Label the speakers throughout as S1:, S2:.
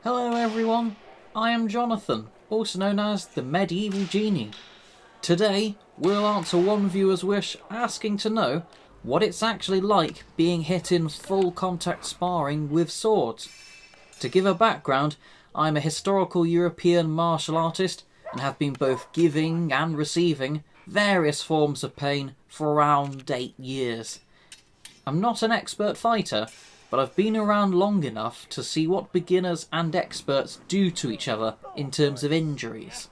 S1: Hello everyone, I am Jonathan, also known as the Medieval Genie. Today, we'll answer one viewer's wish asking to know what it's actually like being hit in full contact sparring with swords. To give a background, I'm a historical European martial artist and have been both giving and receiving various forms of pain for around 8 years. I'm not an expert fighter, but I've been around long enough to see what beginners and experts do to each other in terms of injuries.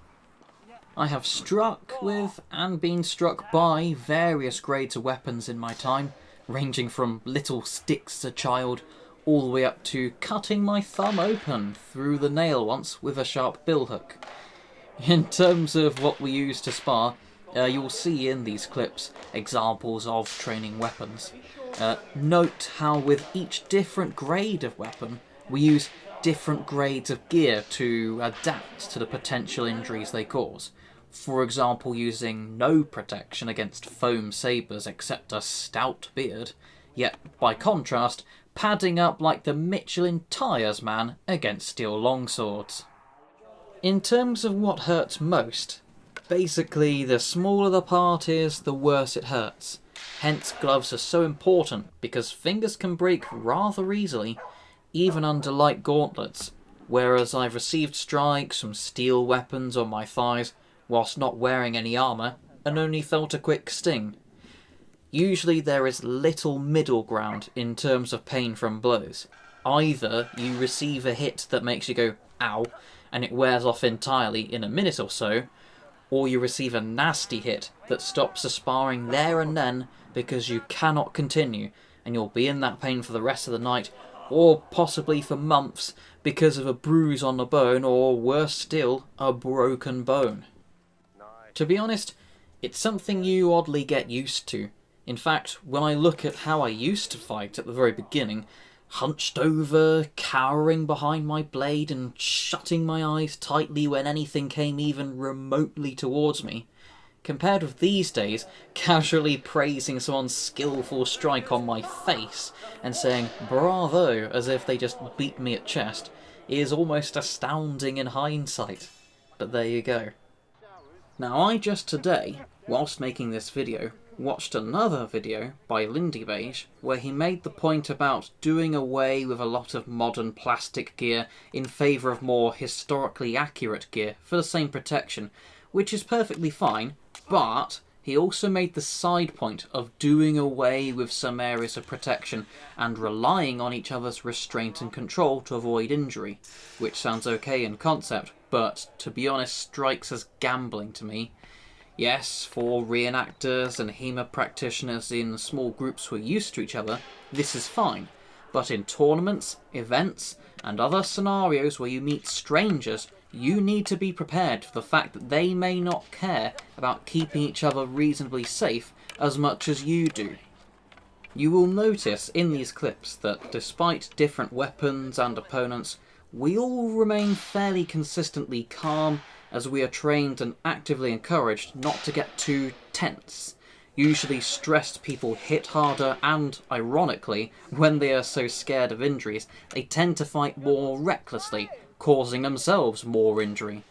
S1: I have struck with and been struck by various grades of weapons in my time, ranging from little sticks as a child all the way up to cutting my thumb open through the nail once with a sharp billhook. In terms of what we use to spar, you'll see in these clips examples of training weapons. Note how with each different grade of weapon, we use different grades of gear to adapt to the potential injuries they cause. For example, using no protection against foam sabres except a stout beard, yet by contrast, padding up like the Michelin tyres man against steel longswords. In terms of what hurts most, basically the smaller the part is, the worse it hurts. Hence gloves are so important because fingers can break rather easily, even under light gauntlets, whereas I've received strikes from steel weapons on my thighs whilst not wearing any armour and only felt a quick sting. Usually there is little middle ground in terms of pain from blows. Either you receive a hit that makes you go ow and it wears off entirely in a minute or so, or you receive a nasty hit that stops the sparring there and then because you cannot continue and you'll be in that pain for the rest of the night, or possibly for months because of a bruise on the bone, or worse still, a broken bone. To be honest, it's something you oddly get used to. In fact, when I look at how I used to fight at the very beginning, hunched over, cowering behind my blade and shutting my eyes tightly when anything came even remotely towards me, compared with these days, casually praising someone's skillful strike on my face and saying bravo as if they just beat me at chest, is almost astounding in hindsight. But there you go. Now I just today, whilst making this video, watched another video by Lindybeige where he made the point about doing away with a lot of modern plastic gear in favour of more historically accurate gear for the same protection, which is perfectly fine, but he also made the side point of doing away with some areas of protection and relying on each other's restraint and control to avoid injury, which sounds okay in concept, but to be honest strikes as gambling to me. Yes, for reenactors and HEMA practitioners in small groups who are used to each other, this is fine. But in tournaments, events, and other scenarios where you meet strangers, you need to be prepared for the fact that they may not care about keeping each other reasonably safe as much as you do. You will notice in these clips that despite different weapons and opponents, we all remain fairly consistently calm, as we are trained and actively encouraged not to get too tense. Usually stressed people hit harder and, ironically, when they are so scared of injuries, they tend to fight more recklessly, causing themselves more injury.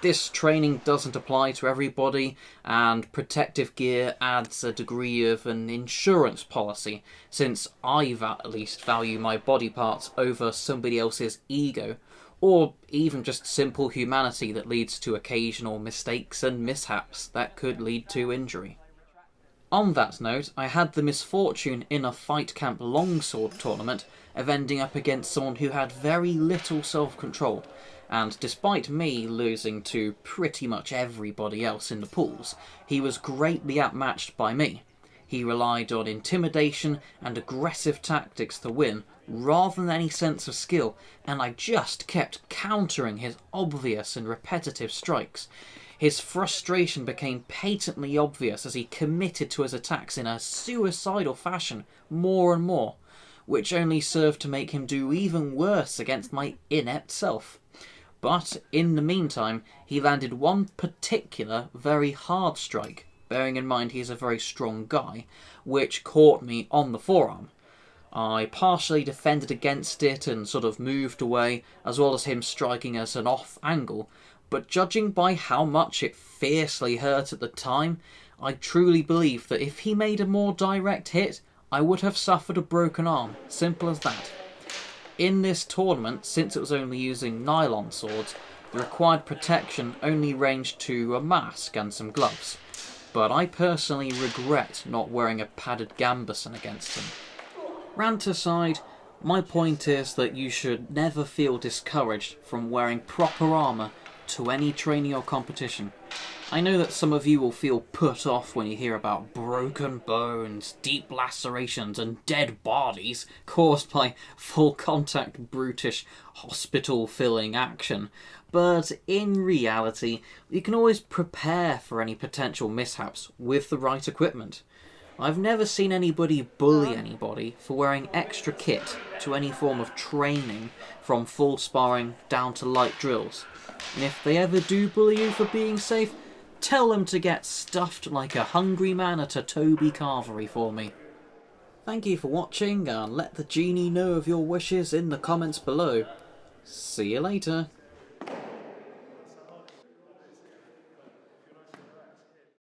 S1: This training doesn't apply to everybody, and protective gear adds a degree of an insurance policy, since I at least value my body parts over somebody else's ego, or even just simple humanity that leads to occasional mistakes and mishaps that could lead to injury. On that note, I had the misfortune in a fight camp longsword tournament of ending up against someone who had very little self-control, and despite me losing to pretty much everybody else in the pools, he was greatly outmatched by me. He relied on intimidation and aggressive tactics to win, rather than any sense of skill, and I just kept countering his obvious and repetitive strikes. His frustration became patently obvious as he committed to his attacks in a suicidal fashion more and more, which only served to make him do even worse against my inept self. But in the meantime, he landed one particular very hard strike, bearing in mind he's a very strong guy, which caught me on the forearm. I partially defended against it and sort of moved away, as well as him striking at an off angle, but judging by how much it fiercely hurt at the time, I truly believe that if he made a more direct hit, I would have suffered a broken arm. Simple as that. In this tournament, since it was only using nylon swords, the required protection only ranged to a mask and some gloves, but I personally regret not wearing a padded gambeson against him. Rant aside, my point is that you should never feel discouraged from wearing proper armour to any training or competition. I know that some of you will feel put off when you hear about broken bones, deep lacerations and dead bodies caused by full contact brutish hospital filling action, but in reality you can always prepare for any potential mishaps with the right equipment. I've never seen anybody bully anybody for wearing extra kit to any form of training, from full sparring down to light drills. And if they ever do bully you for being safe, tell them to get stuffed like a hungry man at a Toby Carvery for me. Thank you for watching, and let the Genie know of your wishes in the comments below. See you later.